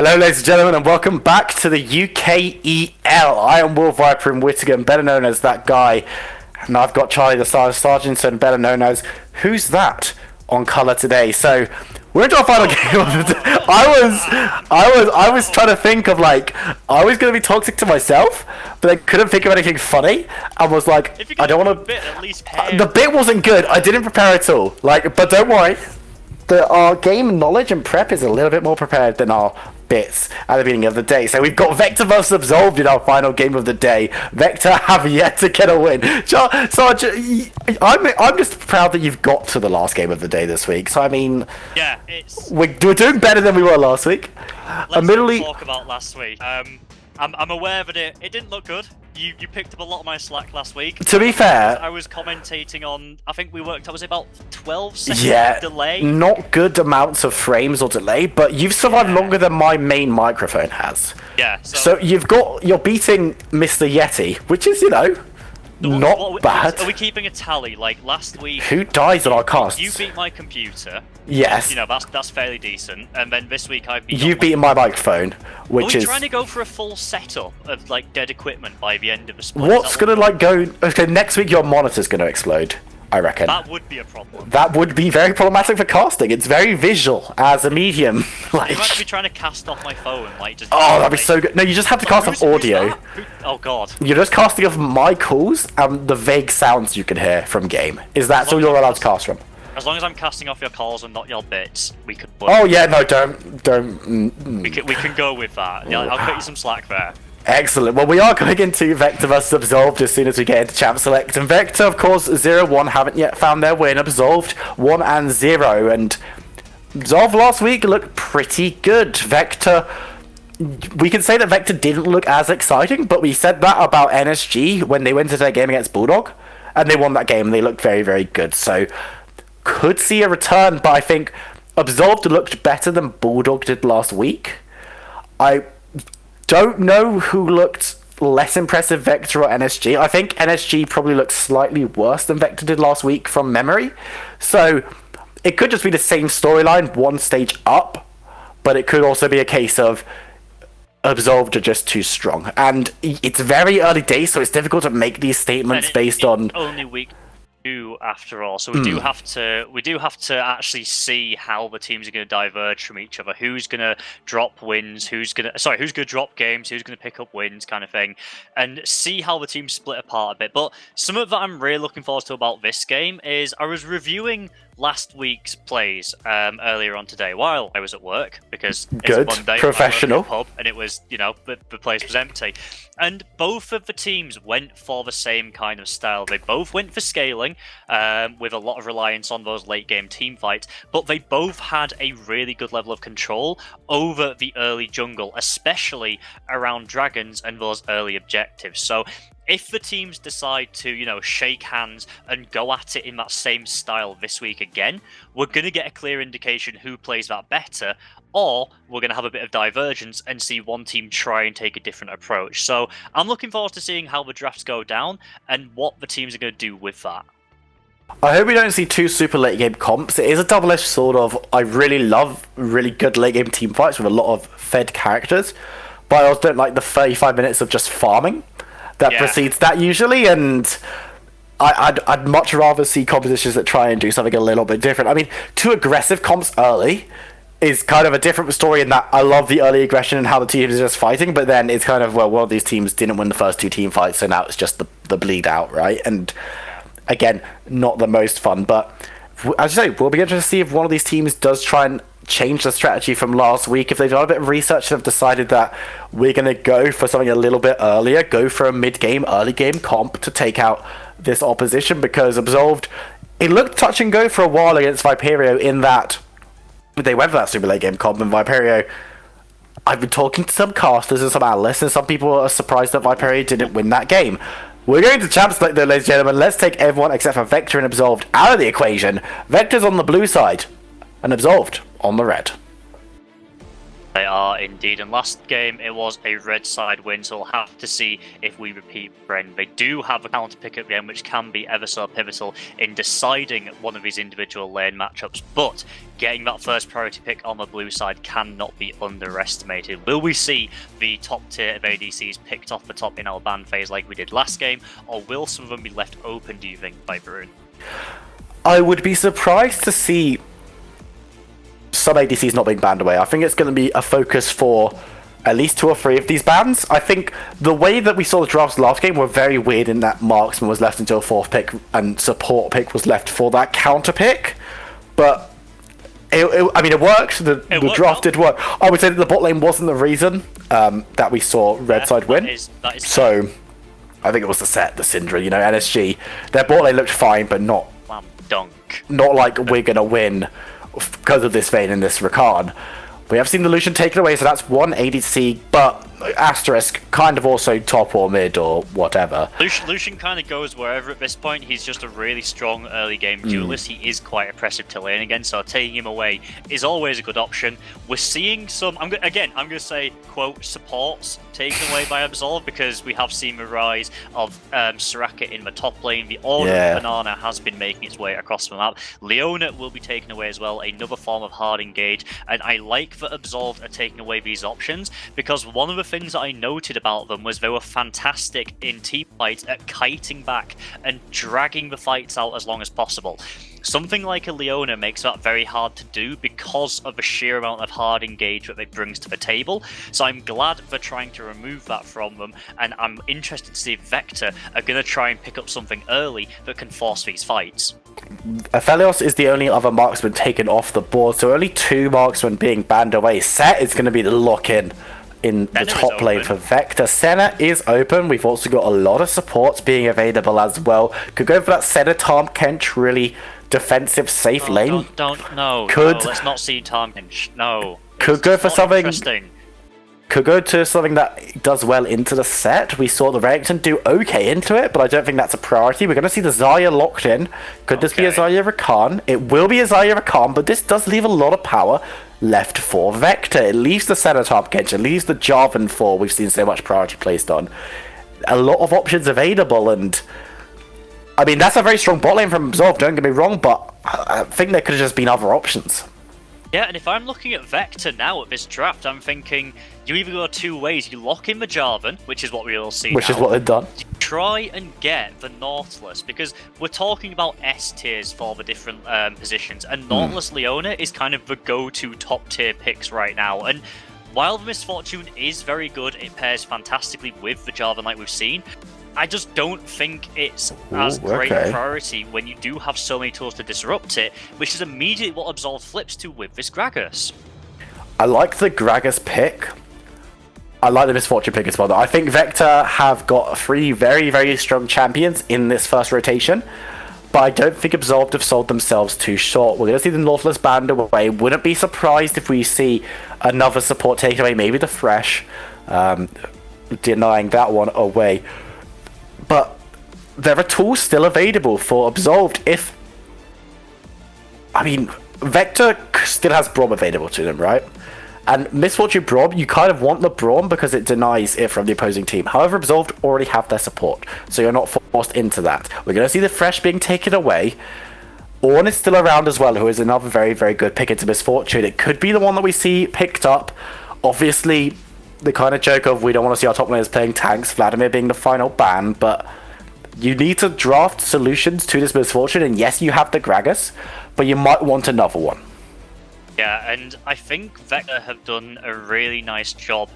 Hello, ladies and gentlemen, and welcome back to the UKEL. I am Will Viper in Whittingham, better known as that guy, and I've got Charlie the Sergeant, better known as Who's That on colour today. So we're into our final game of the day. I was trying to think of I was going to be toxic to myself, but I couldn't think of anything funny. I was like, I don't want to. At least pay. The bit wasn't good. I didn't prepare at all. But don't worry. Our game knowledge and prep is a little bit more prepared than our bits at the beginning of the day. So we've got Vector vs Absolved in our final game of the day. Vector have yet to get a win. Sarge, I'm just proud that you've got to the last game of the day this week. So I mean, yeah, we're doing better than we were last week. Let's talk about last week. I'm aware that it didn't look good. You picked up a lot of my slack last week. To be fair, I was commentating on, I think we worked out, was it about 12 seconds delay? Not good amounts of frames or delay, but you've survived longer than my main microphone has. Yeah. So you're beating Mr. Yeti, which is, not bad. Are we keeping a tally? Like last week, who dies on our casts? You beat my computer. Yes. That's fairly decent. And then this week I beat. You've beaten my microphone, which is. Are we trying to go for a full setup of dead equipment by the end of the split? What's gonna go? Okay, next week your monitor's gonna explode. I reckon. That would be a problem. That would be very problematic for casting. It's very visual as a medium. I'm actually trying to cast off my phone, just. Oh, that'd be so good. No, you just have to cast off audio. Oh god. You're just casting off my calls and the vague sounds you can hear from game. Is that all you're allowed to cast from? As long as I'm casting off your calls and not your bits, we could. Oh yeah, no, don't. We can go with that. Yeah, I'll cut you some slack there. Excellent. Well, we are going into Vector vs Absolved as soon as we get into Champ Select. And Vector, of course, 0-1 haven't yet found their win. Absolved 1-0. And Absolved last week looked pretty good. Vector, we can say that Vector didn't look as exciting, but we said that about NSG when they went into their game against Bulldog. And they won that game and they looked very, very good. So, could see a return, but I think Absolved looked better than Bulldog did last week. I don't know who looked less impressive, Vector or NSG. I think NSG probably looked slightly worse than Vector did last week from memory. So it could just be the same storyline, one stage up, but it could also be a case of Absolved are just too strong. And it's very early days, so it's difficult to make these statements based on only week 2 after all, so we do have to actually see how the teams are going to diverge from each other. Who's going to drop wins? Who's going to drop games? Who's going to pick up wins? Kind of thing, and see how the teams split apart a bit. But something that I'm really looking forward to about this game is I was reviewing last week's plays earlier on today while I was at work because good, it's Monday, professional, pub, and it was the place was empty. And both of the teams went for the same kind of style. They both went for scaling, with a lot of reliance on those late-game team fights, but they both had a really good level of control over the early jungle, especially around dragons and those early objectives. So if the teams decide to, shake hands and go at it in that same style this week again, we're going to get a clear indication who plays that better, or we're going to have a bit of divergence and see one team try and take a different approach. So I'm looking forward to seeing how the drafts go down and what the teams are going to do with that. I hope we don't see two super late game comps. It is a double-edged sword of, I really love really good late game team fights with a lot of fed characters, but I also don't like the 35 minutes of just farming that precedes that usually, and I'd much rather see compositions that try and do something a little bit different. I mean, two aggressive comps early is kind of a different story in that I love the early aggression and how the teams are just fighting, but then it's kind of, well, one of these teams didn't win the first two team fights, so now it's just the bleed out, right? And again, not the most fun, but as you say, we'll be interested to see if one of these teams does try and change the strategy from last week. If they've done a bit of research and have decided that we're going to go for something a little bit earlier, go for a mid-game, early-game comp to take out this opposition, because Absolved, it looked touch and go for a while against Viperio in that they went for that super late game comp, and Viperio, I've been talking to some casters and some analysts, and some people are surprised that Viperio didn't win that game. We're going to Champ Select though, ladies and gentlemen. Let's take everyone except for Vector and Absolved out of the equation. Vector's on the blue side, and Absolved on the red. They are indeed. And last game, it was a red side win, so we'll have to see if we repeat Bren. They do have a counter pickup game, which can be ever so pivotal in deciding one of these individual lane matchups. But getting that first priority pick on the blue side cannot be underestimated. Will we see the top tier of ADCs picked off the top in our ban phase like we did last game, or will some of them be left open, do you think, by Bruin? I would be surprised to see some ADCs not being banned away. I think it's going to be a focus for at least 2 or 3 of these bans. I think the way that we saw the drafts last game were very weird in that Marksman was left until 4th pick and support pick was left for that counter pick. But it worked. The draft did work. I would say that the bot lane wasn't the reason that we saw red side win. That is so I think it was the Syndra, NSG. Their bot lane looked fine, but not like we're going to win because of this Vayne and this Rakan. We have seen the Lucian taken away, so that's 1 ADC, but asterisk, kind of also top or mid or whatever. Lucian kind of goes wherever at this point. He's just a really strong early game duelist. He is quite oppressive to lane again, so taking him away is always a good option. We're seeing some, I'm going to say, quote, supports taken away by Absolved, because we have seen the rise of Soraka in the top lane. The Order of Banana has been making its way across the map. Leona will be taken away as well, another form of hard engage, and I like that Absolved are taking away these options, because one of the things that I noted about them was they were fantastic in team fights at kiting back and dragging the fights out as long as possible. Something like a Leona makes that very hard to do because of the sheer amount of hard engage that it brings to the table. So I'm glad they're trying to remove that from them, and I'm interested to see if Vector are going to try and pick up something early that can force these fights. Aphelios is the only other marksman taken off the board, so only 2 marksmen being banned away. Set is going to be the lock-in in the top lane for Vector. Senna is open. We've also got a lot of supports being available as well. Could go for that Senna Tom Kench, really defensive, safe lane. No, let's not see Tom Kench. No. Could go for something. Could go to something that does well into the set. We saw the Renekton do okay into it, but I don't think that's a priority. We're going to see the Zarya locked in. Could this be a Zarya Rakan? It will be a Zarya Rakan, but this does leave a lot of power left for Vector. It leaves the Senna top Kench, it leaves the Jarvan 4 we've seen so much priority placed on. A lot of options available, and I mean, that's a very strong bot lane from Absolved, don't get me wrong, but I think there could have just been other options. Yeah, and if I'm looking at Vector now at this draft, I'm thinking you either go 2 ways. You lock in the Jarvan, which is what we all see Which is what they've done. You try and get the Nautilus, because we're talking about S tiers for the different positions, and Nautilus Leona is kind of the go-to top tier picks right now. And while the Misfortune is very good, it pairs fantastically with the Jarvan like we've seen, I just don't think it's as great a priority when you do have so many tools to disrupt it, which is immediately what Absolved flips to with this Gragas. I like the Gragas pick. I like the Misfortune pick as well, though. I think Vector have got 3 very, very strong champions in this first rotation, but I don't think Absolved have sold themselves too short. We're going to see the Nautilus banned away. Wouldn't be surprised if we see another support taken away, maybe the Thresh, denying that one away. But there are tools still available for Absolved if... I mean, Vector still has Braum available to them, right? And Misfortune Braum, you kind of want the Braum because it denies it from the opposing team. However, Absolved already have their support, so you're not forced into that. We're going to see the Thresh being taken away. Ornn is still around as well, who is another very, very good pick into Misfortune. It could be the one that we see picked up. Obviously, the kind of joke of we don't want to see our top laners playing tanks, Vladimir being the final ban, but you need to draft solutions to this Misfortune, and yes, you have the Gragas, but you might want another one. Yeah, and I think Vector have done a really nice job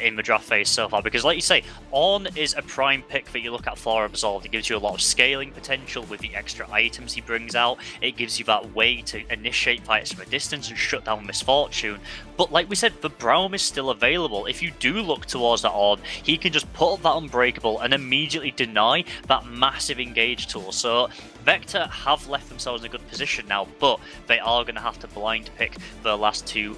in the draft phase so far, because like you say, Ornn is a prime pick that you look at for Absolved. It gives you a lot of scaling potential with the extra items he brings out. It gives you that way to initiate fights from a distance and shut down Misfortune. But like we said, the Braum is still available. If you do look towards that Ornn, he can just put up that Unbreakable and immediately deny that massive engage tool. So Vector have left themselves in a good position now, but they are going to have to blind pick the last two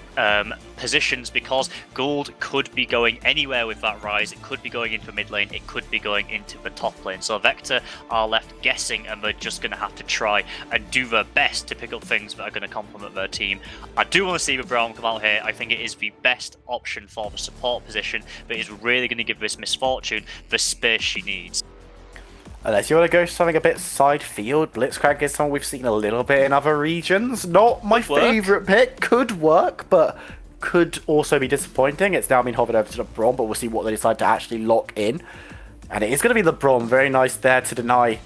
positions, because Gould could be going anywhere with that Rise. It could be going into mid lane, it could be going into the top lane. So Vector are left guessing, and they're just going to have to try and do their best to pick up things that are going to complement their team. I do want to see the Braum come out here. I think it is the best option for the support position that is really going to give this Misfortune the space she needs. Unless you want to go something a bit side field, Blitzcrank is something we've seen a little bit in other regions. Not my favourite pick. Could work, but could also be disappointing. It's now been hovered over to the Braum, but we'll see what they decide to actually lock in. And it is going to be the Braum. Very nice there to deny.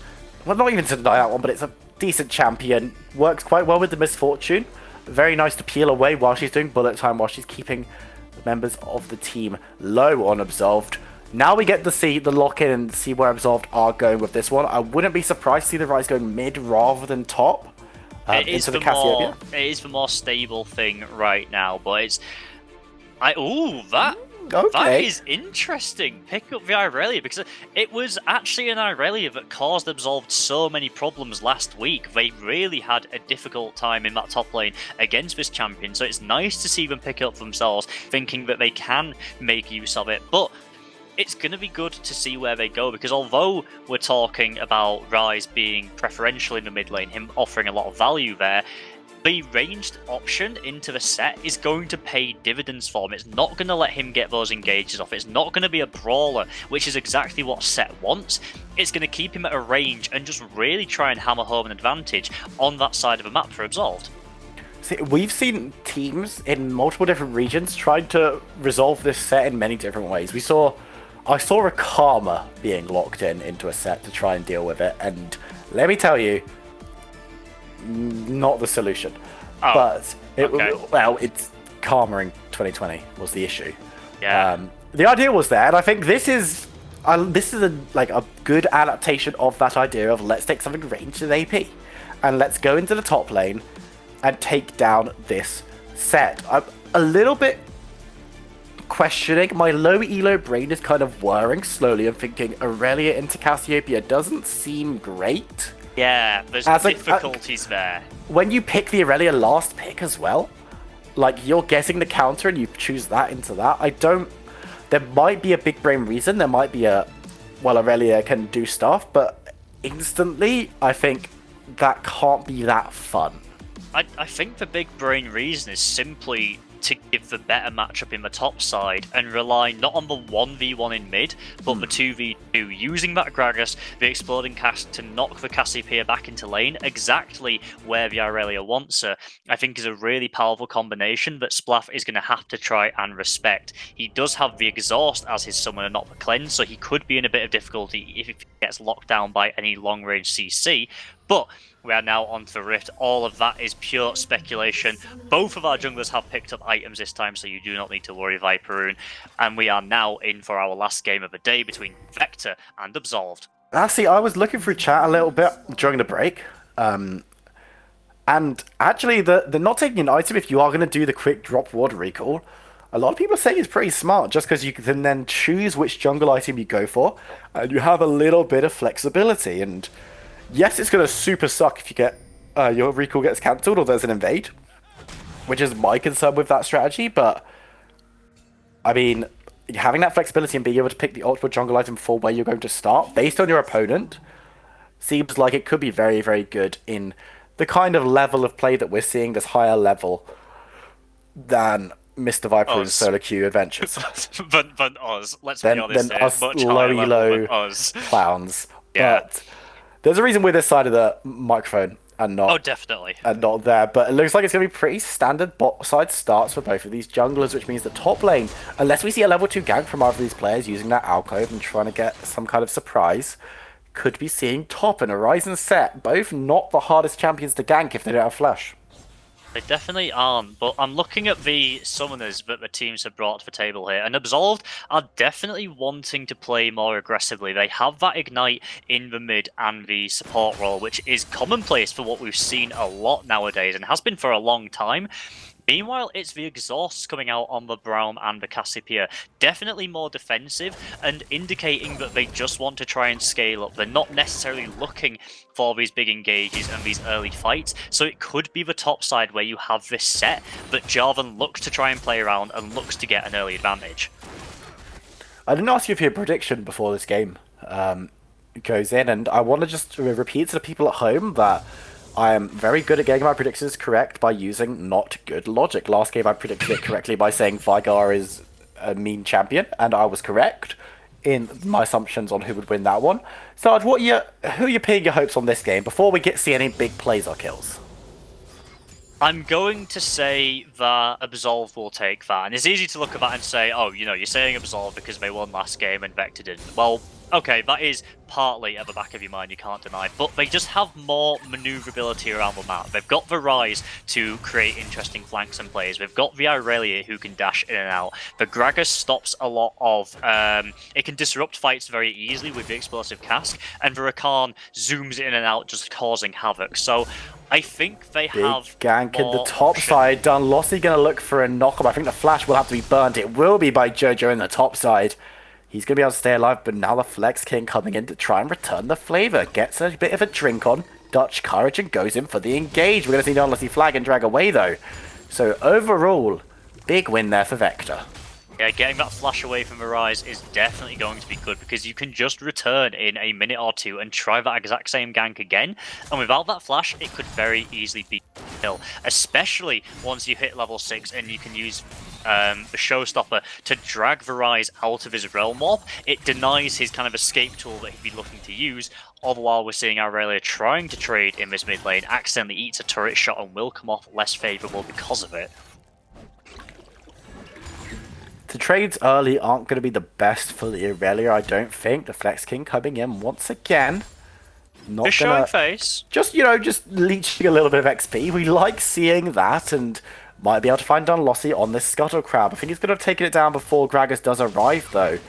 Well, not even to deny that one, but it's a decent champion. Works quite well with the Misfortune. Very nice to peel away while she's doing bullet time, while she's keeping the members of the team low on Absolved. Now we get to see the lock-in and see where Absolved are going with this one. I wouldn't be surprised to see the Rise going mid rather than top. It is the more stable thing right now, but it's... That is interesting. Pick up the Irelia, because it was actually an Irelia that caused Absolved so many problems last week. They really had a difficult time in that top lane against this champion, so it's nice to see them pick it up themselves, thinking that they can make use of it. But it's going to be good to see where they go, because although we're talking about Rise being preferential in the mid lane, him offering a lot of value there, the ranged option into the set is going to pay dividends for him. It's not going to let him get those engages off. It's not going to be a brawler, which is exactly what set wants. It's going to keep him at a range and just really try and hammer home an advantage on that side of the map for Absolved. See, we've seen teams in multiple different regions trying to resolve this set in many different ways. I saw a Karma being locked into a set to try and deal with it, and let me tell you, not the solution. Oh, but okay. It's Karma in 2020 was the issue. Yeah. The idea was there, and I think this is a good adaptation of that idea of let's take something ranged with AP, and let's go into the top lane and take down this set. I'm a little bit questioning. My low elo brain is kind of whirring slowly and thinking Aurelia into Cassiopeia doesn't seem great. Yeah, there's difficulties there. When you pick the Aurelia last pick as well, like you're getting the counter and you choose that into that, there might be a big brain reason. There might be Aurelia can do stuff, but instantly I think that can't be that fun. I think the big brain reason is simply to give the better matchup in the top side and rely not on the 1v1 in mid, but the 2v2, using that Gragas, the exploding cast to knock the Cassiopeia back into lane, exactly where the Aurelia wants her, I think is a really powerful combination that Splaff is going to have to try and respect. He does have the exhaust as his summoner, not the cleanse, so he could be in a bit of difficulty if he gets locked down by any long-range CC, but we are now on to the Rift. All of that is pure speculation. Both of our junglers have picked up items this time, so you do not need to worry, Viperoon. And we are now in for our last game of the day between Vector and Absolved. See, I was looking through chat a little bit during the break. And actually, the not taking an item if you are going to do the quick drop ward recall, a lot of people say it's pretty smart, just because you can then choose which jungle item you go for, and you have a little bit of flexibility. And yes, it's going to super suck if you get your recall gets cancelled or there's an invade, which is my concern with that strategy. But I mean, having that flexibility and being able to pick the ultimate jungle item for where you're going to start based on your opponent seems like it could be very, very good in the kind of level of play that we're seeing, this higher level than Mr. Viper's solo queue adventures. but us, let's be honest, then us much low higher level elo than us. clowns. Yeah. But there's a reason we're this side of the microphone and not. Oh, definitely. And not there. But it looks like it's going to be pretty standard bot side starts for both of these junglers, which means the top lane, unless we see a level 2 gank from either of these players using that alcove and trying to get some kind of surprise, could be seeing top and Horizon set, both not the hardest champions to gank if they don't have flash. They definitely aren't, but I'm looking at the summoners that the teams have brought to the table here, and Absolved are definitely wanting to play more aggressively. They have that Ignite in the mid and the support role, which is commonplace for what we've seen a lot nowadays, and has been for a long time. Meanwhile, it's the exhausts coming out on the Braum and the Cassiopeia. Definitely more defensive and indicating that they just want to try and scale up. They're not necessarily looking for these big engages and these early fights. So it could be the top side where you have this set that Jarvan looks to try and play around and looks to get an early advantage. I didn't ask you for your prediction before this game goes in, and I want to just repeat to the people at home that I am very good at getting my predictions correct by using not good logic. Last game I predicted it correctly by saying Vigar is a mean champion, and I was correct in my assumptions on who would win that one. So, who are you pinning your hopes on this game before we see any big plays or kills? I'm going to say that Absolved will take that. And it's easy to look at that and say, oh, you're saying Absolved because they won last game and Vector didn't. Well, okay, that is partly at the back of your mind, you can't deny. But they just have more maneuverability around the map. They've got the Ryze to create interesting flanks and plays. They've got the Irelia who can dash in and out. The Gragas stops a lot of... it can disrupt fights very easily with the explosive cask. And the Rakan zooms in and out, just causing havoc. So I think they have gank in the top side. Dunlossie going to look for a knock-up. I think the flash will have to be burnt. It will be by Jojo in the top side. He's going to be able to stay alive, but now the Flex King coming in to try and return the flavor. Gets a bit of a drink on Dutch Courage and goes in for the engage. We're going to see Dunlossie flag and drag away, though. So overall, big win there for Vector. Yeah, getting that flash away from the Ryze is definitely going to be good because you can just return in a minute or two and try that exact same gank again. And without that flash, it could very easily be kill, especially once you hit level 6 and you can use the Showstopper to drag the Ryze out of his Realm Warp. It denies his kind of escape tool that he'd be looking to use. All the while we're seeing Aurelia trying to trade in this mid lane, accidentally eats a turret shot and will come off less favourable because of it. The trades early aren't going to be the best for the Aurelia, I don't think. The Flex King coming in once again. Not Just showing face. Just leeching a little bit of XP. We like seeing that, and might be able to find Dunlossie on this Scuttle Crab. I think he's going to have taken it down before Gragas does arrive, though.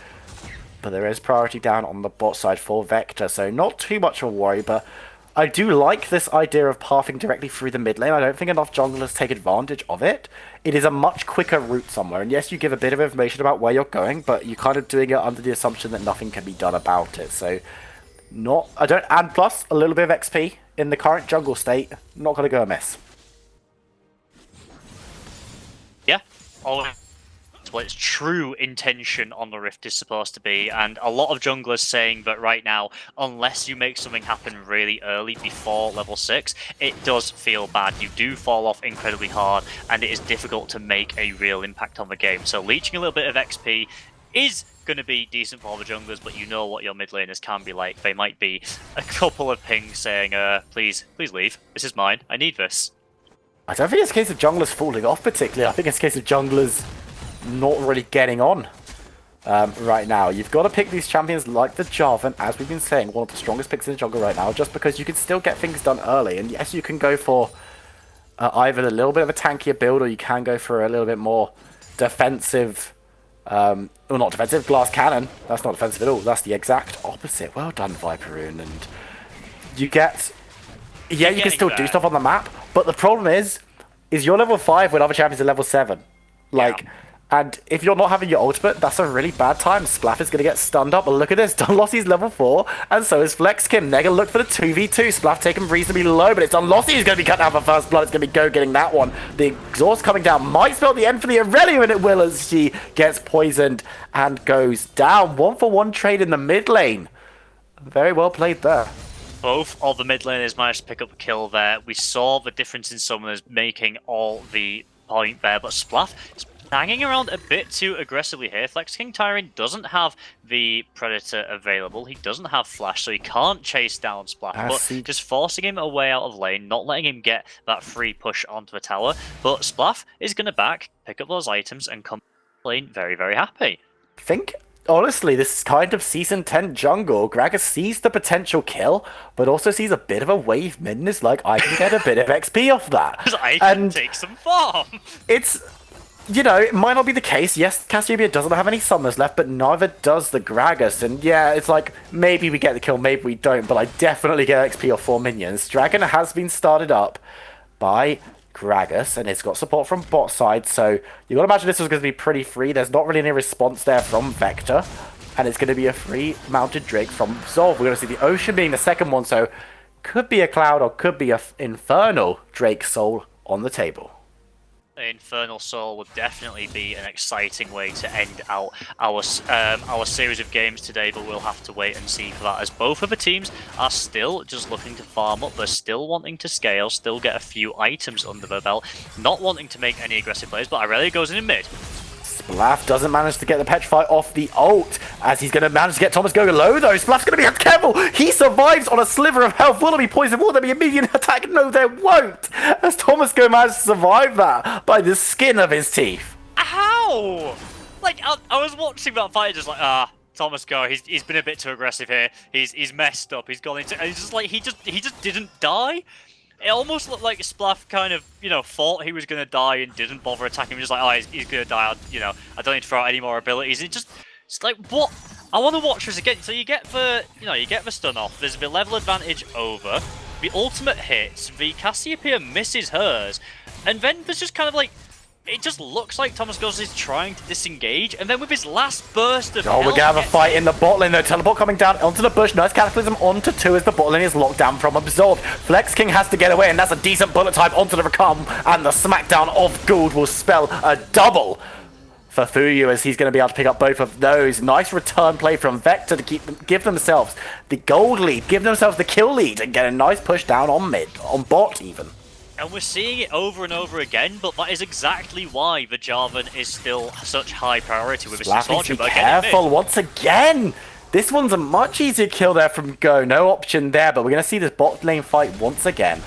But there is priority down on the bot side for Vector, so not too much of a worry, but I do like this idea of pathing directly through the mid lane. I don't think enough junglers take advantage of it. It is a much quicker route somewhere, and yes, you give a bit of information about where you're going, but you're kind of doing it under the assumption that nothing can be done about it. So, and plus, a little bit of XP in the current jungle state, not going to go amiss. Yeah, always what its true intention on the Rift is supposed to be, and a lot of junglers saying that right now, unless you make something happen really early before level 6, it does feel bad. You do fall off incredibly hard, and it is difficult to make a real impact on the game. So leeching a little bit of XP is going to be decent for all the junglers, but you know what your mid laners can be like. They might be a couple of pings saying, please leave. This is mine. I need this. I don't think it's a case of junglers falling off particularly. I think it's a case of junglers not really getting on right now. You've got to pick these champions like the Jarvan, as we've been saying, one of the strongest picks in the jungle right now, just because you can still get things done early. And yes, you can go for either a little bit of a tankier build, or you can go for a little bit more defensive, well, not defensive, glass cannon. That's not defensive at all. That's the exact opposite. Well done, Viperoon. And you get... Yeah, you can still do stuff on the map, but the problem is you're level 5 when other champions are level 7. Like... Yeah. And if you're not having your ultimate, that's a really bad time. Splaff is going to get stunned up. But look at this. Dunlossie's level 4, and so is Flexkin. They're going to look for the 2v2. Splaff taken reasonably low, but it's Dunlossie who's going to be cutting out for first blood. It's going to be Go getting that one. The exhaust coming down might spell the end for the Aurelia, and it will as she gets poisoned and goes down. 1-for-1 trade in the mid lane. Very well played there. Both of the mid laners managed to pick up a kill there. We saw the difference in summoners making all the point there, but Splaff is hanging around a bit too aggressively here. Flex King Tyrant doesn't have the Predator available. He doesn't have Flash, so he can't chase down Splash. But just forcing him away out of lane, not letting him get that free push onto the tower. But Splaff is going to pick up those items, and come lane very, very happy. I think, honestly, this kind of Season 10 jungle, Gragas sees the potential kill, but also sees a bit of a wave mid and is like, I can get a bit of XP off that. Because I can take some farm. It's... You know, it might not be the case. Yes, Cassiopeia doesn't have any summers left, but neither does the Gragas. And yeah, it's like, maybe we get the kill, maybe we don't, but I definitely get XP off 4 minions. Dragon has been started up by Gragas, and it's got support from bot side, so you got to imagine this was going to be pretty free. There's not really any response there from Vector, and it's going to be a free mounted Drake from Absolved. We're going to see the Ocean being the second one, so could be a Cloud or could be a Infernal Drake Soul on the table. Infernal Soul would definitely be an exciting way to end out our series of games today, but we'll have to wait and see for that, as both of the teams are still just looking to farm up. They're still wanting to scale, still get a few items under their belt, not wanting to make any aggressive plays, but Irelia goes in mid. Splaff doesn't manage to get the Petrify off the ult, as he's going to manage to get Thomas going low, though. Splaff's going to be careful. He survives on a sliver of health. Will there be poison? Will there be a minion attack? No, there won't, as Thomas Go managed to survive that by the skin of his teeth. How? Like, I was watching that fight, just like, Thomas Go, he's been a bit too aggressive here. He's messed up. He's gone into, and it's just like he just didn't die. It almost looked like Splaff kind of, thought he was going to die and didn't bother attacking him. Just like, oh, he's going to die. I don't need to throw out any more abilities. It's like, what? I want to watch this again. So you get the stun off. There's the level advantage over. The ultimate hits. The Cassiopeia misses hers. And then there's just kind of like, it just looks like Thomas Goes is trying to disengage, and then with his last burst of we're gonna have a fight in the bot lane though. Teleport coming down onto the bush. Nice Cataclysm onto 2 as the bot lane is locked down from Absolved. Flex King has to get away, and that's a decent bullet time onto the Recom, and the smackdown of Gould will spell a double for Fuyu, as he's going to be able to pick up both of those. Nice return play from Vector to give themselves the gold lead, give themselves the kill lead, and get a nice push down on mid, on bot even. And we're seeing it over and over again, but that is exactly why the Jarvan is still such high priority with his misfortune. Be careful once again. This one's a much easier kill there from Go. No option there, but we're going to see this bot lane fight once again.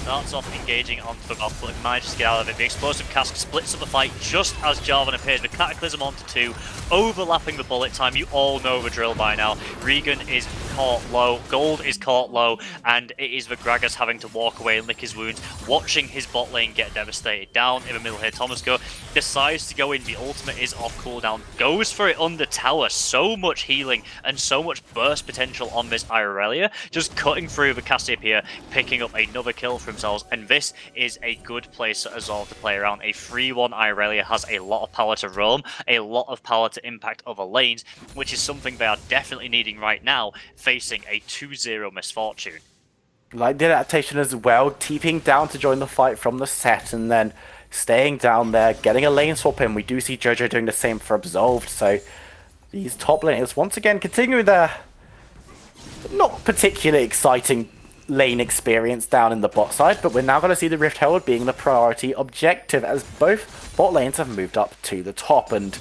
Starts off engaging onto the buff, but manages to get out of it. The explosive cask splits up the fight just as Jarvan appears with Cataclysm onto 2, overlapping the bullet time. You all know the drill by now. Regan is caught low, Gold is caught low, and it is the Gragas having to walk away and lick his wounds, watching his bot lane get devastated. Down in the middle here, Thomas Go decides to go in. The ultimate is off cooldown, goes for it under tower. So much healing and so much burst potential on this Irelia, just cutting through the Cassiopeia, picking up another kill for themselves, and this is a good place for Absolved to play around. A 3-1 Irelia has a lot of power to roam, a lot of power to impact other lanes, which is something they are definitely needing right now, facing a 2-0 misfortune. Like the adaptation as well, TPing down to join the fight from the set, and then staying down there, getting a lane swap in. We do see Jojo doing the same for Absolved, so these top laners once again continuing their not particularly exciting lane experience down in the bot side, but we're now going to see the Rift Herald being the priority objective, as both bot lanes have moved up to the top, and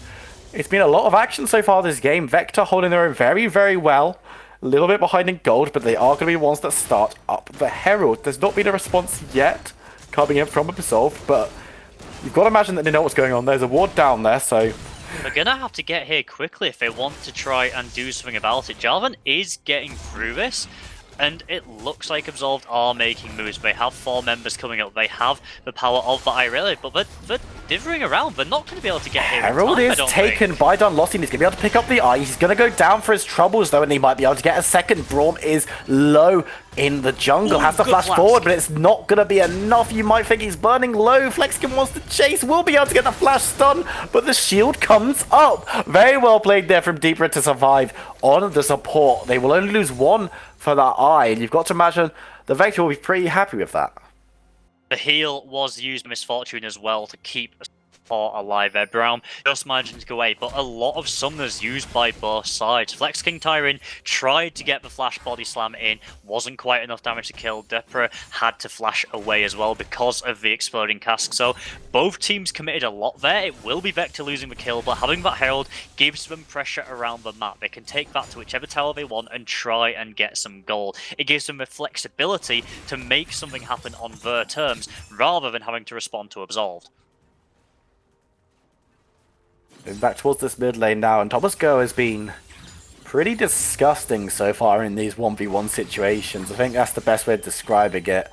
it's been a lot of action so far this game. Vector holding their own very, very well. A little bit behind in gold, but they are going to be ones that start up the Herald. There's not been a response yet coming in from Absolved, but you've got to imagine that they know what's going on. There's a ward down there, so they're going to have to get here quickly if they want to try and do something about it. Jarvan is getting through this, and it looks like Absolved are making moves. They have 4 members coming up. They have the power of the Irelia, but they're dithering around. They're not going to be able to get here. Herald is taken by Dunlossie. He's going to be able to pick up the eye. He's going to go down for his troubles, though, and he might be able to get a second. Braum is low in the jungle. Has to flash forward, but it's not going to be enough. You might think he's burning low. Flexkin wants to chase. Will be able to get the flash stun, but the shield comes up. Very well played there from Deeper to survive on the support. They will only lose 1 for that eye, and you've got to imagine the Vector will be pretty happy with that. The heal was used by Misfortune as well to keep support alive there. Braum just managing to go away, but a lot of summoners used by both sides. Flex King Tyrion tried to get the flash body slam in, wasn't quite enough damage to kill. Depra had to flash away as well because of the exploding cask. So both teams committed a lot there. It will be Vector losing the kill, but having that Herald gives them pressure around the map. They can take that to whichever tower they want and try and get some gold. It gives them the flexibility to make something happen on their terms rather than having to respond to Absolved. Back towards this mid lane now, and Thomas Go has been pretty disgusting so far in these 1v1 situations. I think that's the best way of describing it.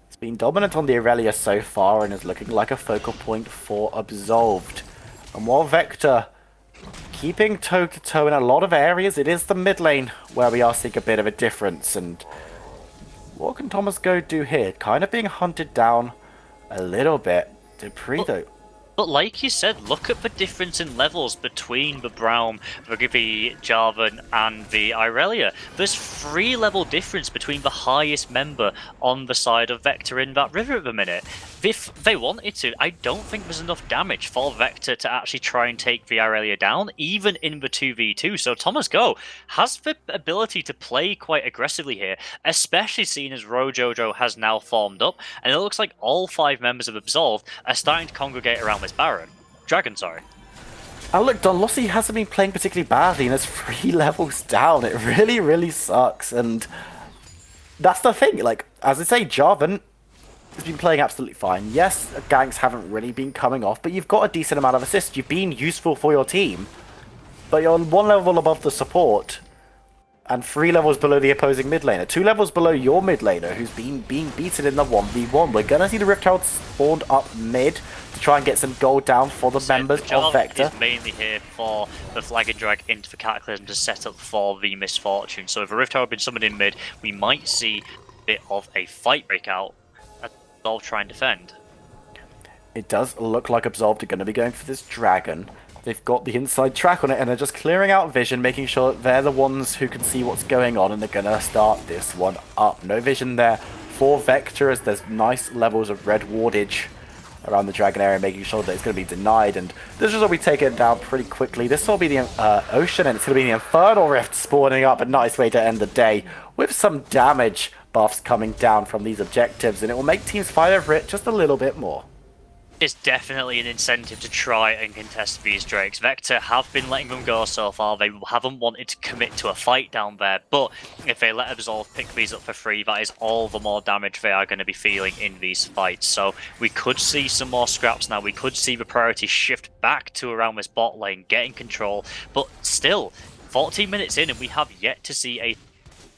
It's been dominant on the Irelia so far and is looking like a focal point for Absolved. And while Vector keeping toe-to-toe in a lot of areas, it is the mid lane where we are seeing a bit of a difference. And What can Thomas Go do here? Kind of being hunted down a little bit. Dupree, though. But like you said, look at the difference in levels between the Braum, the Jarvan, and the Irelia. There's 3 level difference between the highest member on the side of Vector in that river at the minute. If they wanted to, I don't think there's enough damage for Vector to actually try and take the Irelia down, even in the 2v2. So Thomas Go has the ability to play quite aggressively here, especially seeing as Rojojo has now formed up, and it looks like all 5 members of Absolved are starting to congregate around this Dragon, sorry. And look, Donlossi hasn't been playing particularly badly, and it's 3 levels down. It really, really sucks, and that's the thing. Like, as I say, Jarvan has been playing absolutely fine. Yes, ganks haven't really been coming off, but you've got a decent amount of assists. You've been useful for your team, but you're on 1 level above the support, and 3 levels below the opposing mid laner. 2 levels below your mid laner, who's been being beaten in the 1v1. We're gonna see the Rift Herald spawned up mid to try and get some gold down for the members of Vector. Is mainly here for the flag and drag into the Cataclysm to set up for the Misfortune. So if a Rift Herald had been summoned in mid, we might see a bit of a fight break out as Absolved try and defend. It does look like Absolved are going to be going for this dragon. They've got the inside track on it, and they're just clearing out vision, making sure that they're the ones who can see what's going on, and they're going to start this one up. No vision there for Vector, as there's nice levels of red wardage around the dragon area, making sure that it's going to be denied, and this is will be taken down pretty quickly. This will be the Ocean, and it's going to be the Infernal Rift spawning up. A nice way to end the day, with some damage buffs coming down from these objectives, and it will make teams fight over it just a little bit more. It's definitely an incentive to try and contest these Drakes. Vector have been letting them go so far. They haven't wanted to commit to a fight down there, but if they let Absolved pick these up for free, that is all the more damage they are going to be feeling in these fights. So we could see some more scraps now. We could see the priority shift back to around this bot lane, getting control, but still, 14 minutes in and we have yet to see a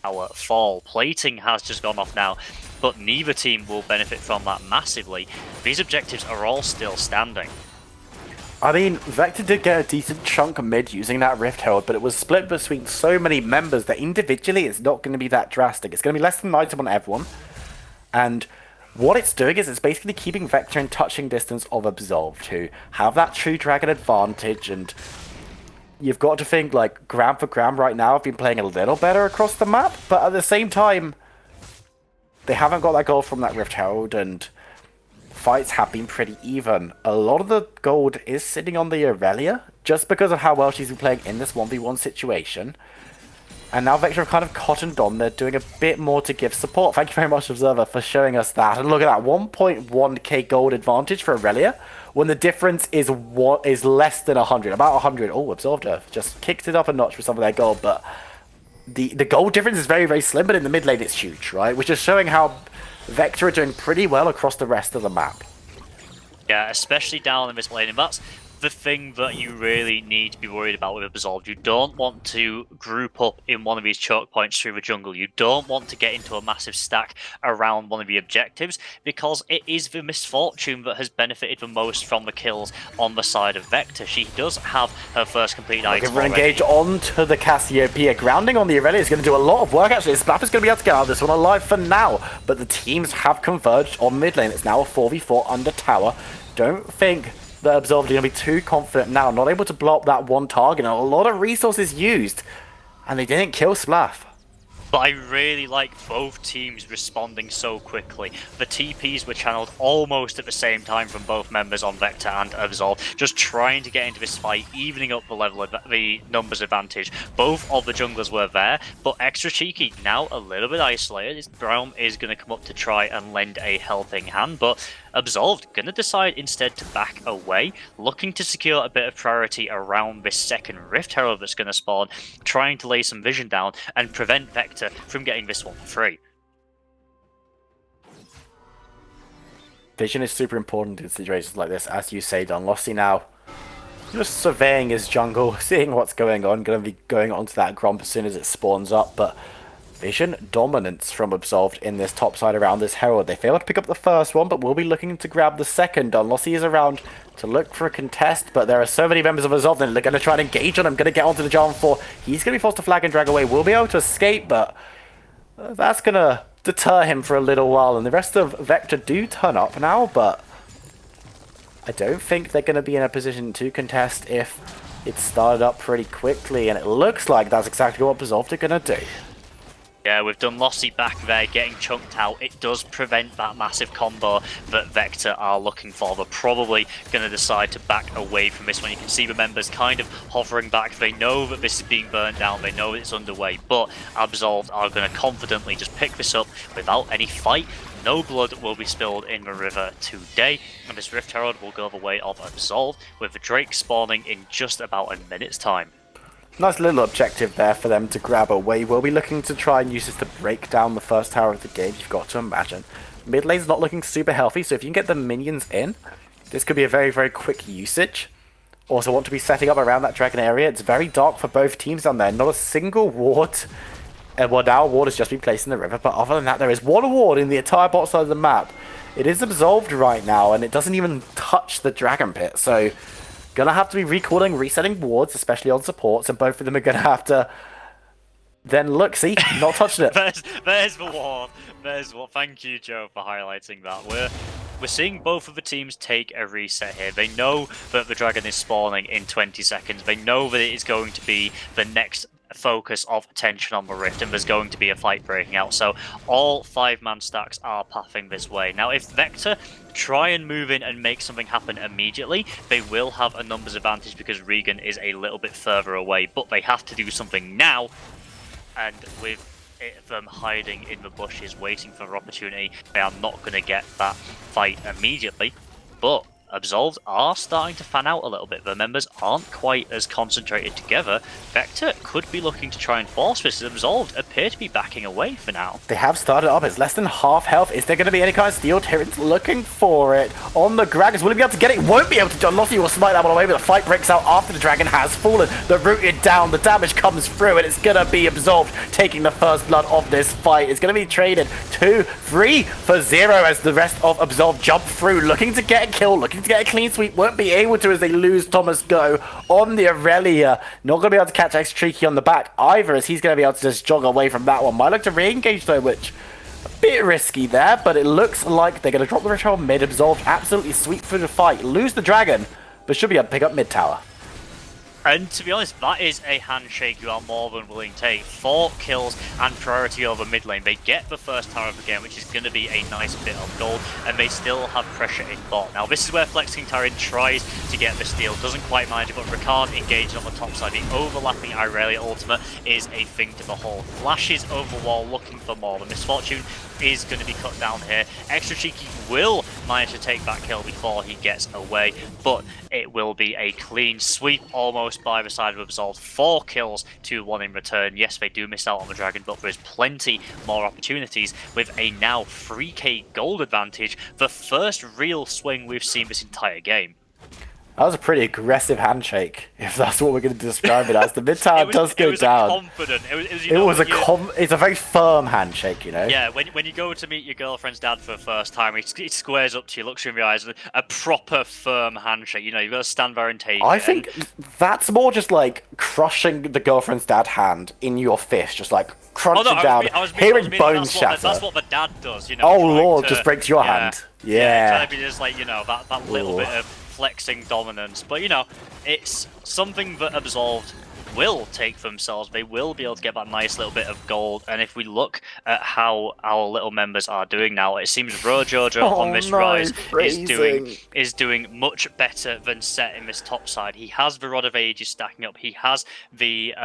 tower fall. Plating has just gone off now, but neither team will benefit from that massively. These objectives are all still standing. I mean, Vector did get a decent chunk of mid using that Rift Herald, but it was split between so many members that individually it's not going to be that drastic. It's going to be less than an item on everyone. And what it's doing is it's basically keeping Vector in touching distance of Absolved, who have that true dragon advantage, and you've got to think, like, gram for gram right now, I've been playing a little better across the map, but at the same time, they haven't got that gold from that Rift Herald, and fights have been pretty even. A lot of the gold is sitting on the Irelia, just because of how well she's been playing in this 1v1 situation. And now Vector have kind of cottoned on. They're doing a bit more to give support. Thank you very much, Observer, for showing us that. And look at that, 1.1k gold advantage for Irelia, when the difference is less than 100, about 100. Oh, Absolved have just kicked it up a notch with some of their gold, but the gold difference is very, very slim, but in the mid lane it's huge, right? Which is showing how Vector are doing pretty well across the rest of the map. Yeah, especially down in this lane, and that's the thing that you really need to be worried about with Absolved. You don't want to group up in one of these choke points through the jungle. You don't want to get into a massive stack around one of the objectives, because it is the Misfortune that has benefited the most from the kills on the side of Vector. She does have her first complete item already. Engage onto the Cassiopeia. Grounding on the Irelia is going to do a lot of work, actually. Splap is going to be able to get out of this one alive for now, but the teams have converged on mid lane. It's now a 4v4 under tower. Don't think that Absolved are going to be too confident now, not able to blow up that one target, and a lot of resources used, and they didn't kill Splaff. But I really like both teams responding so quickly. The TPs were channeled almost at the same time from both members on Vector and Absolved, just trying to get into this fight, evening up the level of the numbers advantage. Both of the junglers were there, but extra cheeky, now a little bit isolated. Braum is going to come up to try and lend a helping hand, but Absolved going to decide instead to back away, looking to secure a bit of priority around this second Rift Herald that's going to spawn, trying to lay some vision down and prevent Vector from getting this one for free. Vision is super important in situations like this, as you say. Donlossi now just surveying his jungle, seeing what's going on, going to be going onto that Gromp as soon as it spawns up, but Vision dominance from Absolved in this top side around this Herald. They failed to pick up the first one, but will be looking to grab the second. Donlossi is around to look for a contest, but there are so many members of Absolved, and they're going to try and engage on him, going to get onto the Jarvan 4. He's going to be forced to flag and drag away. Will be able to escape, but that's going to deter him for a little while, and the rest of Vector do turn up now, but I don't think they're going to be in a position to contest if it started up pretty quickly, and it looks like that's exactly what Absolved are going to do. Yeah, with Dunlossie back there getting chunked out, it does prevent that massive combo that Vector are looking for. They're probably going to decide to back away from this one. You can see the members kind of hovering back. They know that this is being burnt down. They know it's underway, but Absolved are going to confidently just pick this up without any fight. No blood will be spilled in the river today, and this Rift Herald will go the way of Absolved, with the Drake spawning in just about a minute's time. Nice little objective there for them to grab away. We'll be looking to try and use this to break down the first tower of the game, you've got to imagine. Mid lane's not looking super healthy, so if you can get the minions in, this could be a very, very quick usage. Also want to be setting up around that dragon area. It's very dark for both teams down there. Not a single ward. Well, now a ward has just been placed in the river, but other than that, there is one ward in the entire bottom side of the map. It is Absolved right now, and it doesn't even touch the dragon pit, so gonna have to be recalling, resetting wards, especially on supports, and both of them are gonna have to then look, see, not touching it. there's the ward. There's what. Thank you, Joe, for highlighting that. We're seeing both of the teams take a reset here. They know that the dragon is spawning in 20 seconds. They know that it is going to be the next focus of attention on the Rift, and there's going to be a fight breaking out, so all 5-man stacks are pathing this way. Now if Vector try and move in and make something happen immediately, they will have a numbers advantage because Regan is a little bit further away, but they have to do something now, and with them hiding in the bushes waiting for their opportunity, they are not going to get that fight immediately. But Absolved are starting to fan out a little bit. The members aren't quite as concentrated together. Vector could be looking to try and force this. Absolved appear to be backing away for now. They have started up. It's less than half health. Is there going to be any kind of steal? Tyrant's looking for it on the Gragas. Will he be able to get it? Won't be able to. Dunlossie will smite that one away, but the fight breaks out after the dragon has fallen. The rooted down. The damage comes through, and it's going to be Absolved taking the first blood of this fight. It's going to be traded 2-3 for 0 as the rest of Absolved jump through, looking to get a kill, looking to get a clean sweep. Won't be able to as they lose Thomas Go on the Aurelia. Not going to be able to catch Extra Cheeky on the back either, as he's going to be able to just jog away from that one. Might look to re-engage though, which a bit risky there, but it looks like they're going to drop the Ritual mid. Absolved absolutely sweep through the fight, lose the dragon, but should be able to pick up mid tower. And to be honest, that is a handshake you are more than willing to take. 4 kills and priority over mid lane. They get the first tower of the game, which is going to be a nice bit of gold, and they still have pressure in bot. Now, this is where Flexing Tarin tries to get the steal. Doesn't quite manage it, but Ricard engaged on the top side. The overlapping Irelia ultimate is a thing to behold. Flashes over the wall looking for more. The Misfortune is going to be cut down here. Extra Cheeky will manage to take that kill before he gets away, but it will be a clean sweep almost by the side of Absolved. 4 kills to 1 in return. Yes, they do miss out on the dragon, but there's plenty more opportunities with a now 3k gold advantage. The first real swing we've seen this entire game. That was a pretty aggressive handshake, if that's what we're going to describe it as. The mid tower does go down. Confident. It's a very firm handshake, you know. Yeah, when you go to meet your girlfriend's dad for the first time, he squares up to you, looks you in the eyes, a proper firm handshake. You know, you've got to stand there and take it. I think that's more just like crushing the girlfriend's dad hand in your fist, just like crunching down, hearing bones shatter. That's what the dad does, you know. Oh lord, just breaks your hand. Yeah. Trying to be just like, you know, that little bit of flexing dominance, but you know, it's something that Absolved will take for themselves. They will be able to get that nice little bit of gold, and if we look at how our little members are doing now, it seems Rojojo on this rise is doing much better than Set in this top side. He has the Rod of Ages stacking up, he has the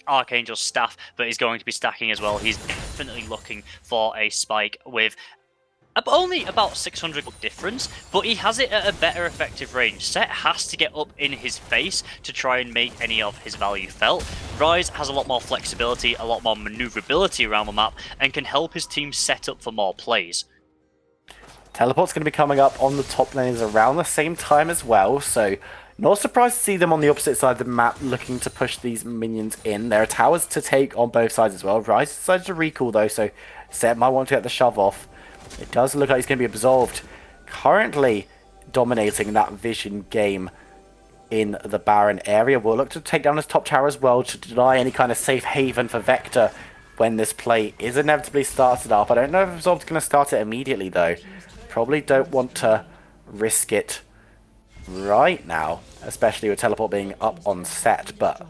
Archangel staff that he's going to be stacking as well. He's definitely looking for a spike with only about 600 difference, but he has it at a better effective range. Set has to get up in his face to try and make any of his value felt. Rise has a lot more flexibility, a lot more maneuverability around the map, and can help his team set up for more plays. Teleport's going to be coming up on the top lanes around the same time as well, so not surprised to see them on the opposite side of the map looking to push these minions in. There are towers to take on both sides as well. Rise decided to recall though, so Set might want to get the shove off. It does look like he's going to be Absolved, currently dominating that vision game in the Baron area. We'll look to take down his top tower as well to deny any kind of safe haven for Vector when this play is inevitably started up. I don't know if Absolved's going to start it immediately, though. Probably don't want to risk it right now, especially with teleport being up on set, but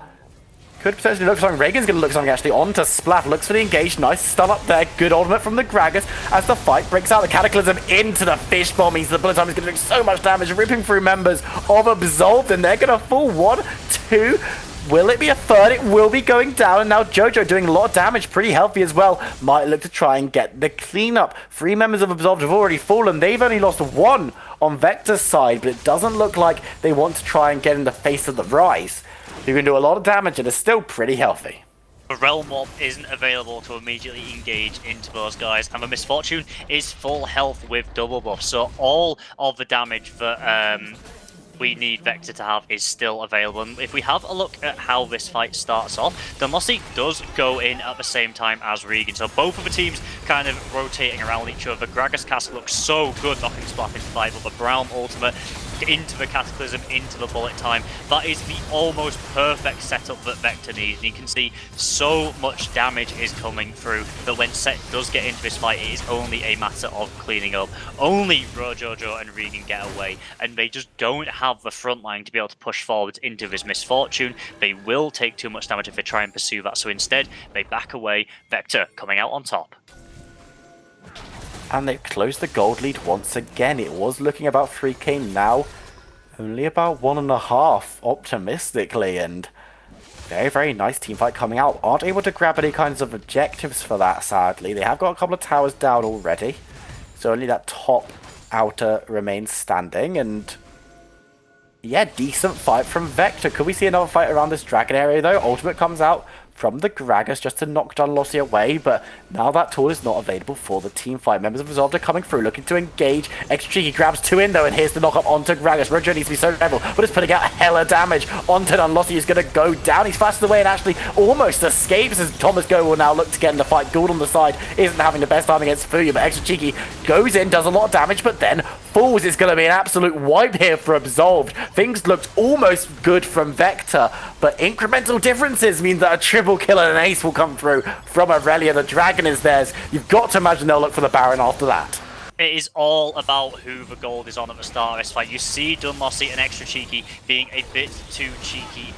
could potentially look for something. Reagan's going to look for something actually on to Splaff. Looks for the engage. Nice stun up there. Good ultimate from the Gragas as the fight breaks out. The Cataclysm into the fish bomb means the bullet time is going to do so much damage, ripping through members of Absolved, and they're going to fall 1, 2. Will it be a third? It will be going down, and now Jojo doing a lot of damage, pretty healthy as well. Might look to try and get the cleanup. 3 members of Absolved have already fallen. They've only lost 1 on Vector's side, but it doesn't look like they want to try and get in the face of the Rise. You can do a lot of damage and is still pretty healthy. The Realm Warp isn't available to immediately engage into those guys, and the Misfortune is full health with double buff, so all of the damage that we need Vector to have is still available. And if we have a look at how this fight starts off, then Mossy does go in at the same time as Regan. So both of the teams kind of rotating around each other. Gragas Cast looks so good knocking Splash into fight, but the Brown ultimate into the Cataclysm, into the bullet time. That is the almost perfect setup that Vector needs. And you can see so much damage is coming through that when Set does get into this fight, it is only a matter of cleaning up. Only Rojojo and Regan get away, and they just don't have the front line to be able to push forwards into this Misfortune. They will take too much damage if they try and pursue that, so instead they back away. Vector coming out on top. And they've closed the gold lead once again. It was looking about 3k, now only about 1.5 optimistically, and very, very nice team fight coming out. Aren't able to grab any kinds of objectives for that, sadly. They have got a couple of towers down already, so only that top outer remains standing, and yeah, decent fight from Vector. Could we see another fight around this dragon area though? Ultimate comes out from the Gragas just to knock John Lossie away, but now that tool is not available for the team fight. Members of Absolved are coming through, looking to engage. Extra Cheeky grabs 2 in though, and here's the knock up onto Gragas. Roger needs to be so level, but it's putting out hella damage onto John Lossie. Is going to go down. He's flashed away and actually almost escapes as Thomas Go will now look to get in the fight. Gould on the side isn't having the best time against Fuya, but Extra Cheeky goes in, does a lot of damage, but then falls. It's going to be an absolute wipe here for Absolved. Things looked almost good from Vector, but incremental differences mean that a triple kill and an ace will come through from Aurelia. The dragon is theirs. You've got to imagine they'll look for the Baron after that. It is all about who the gold is on at the start of this fight. You see Dunlossie and Extra Cheeky being a bit too cheeky,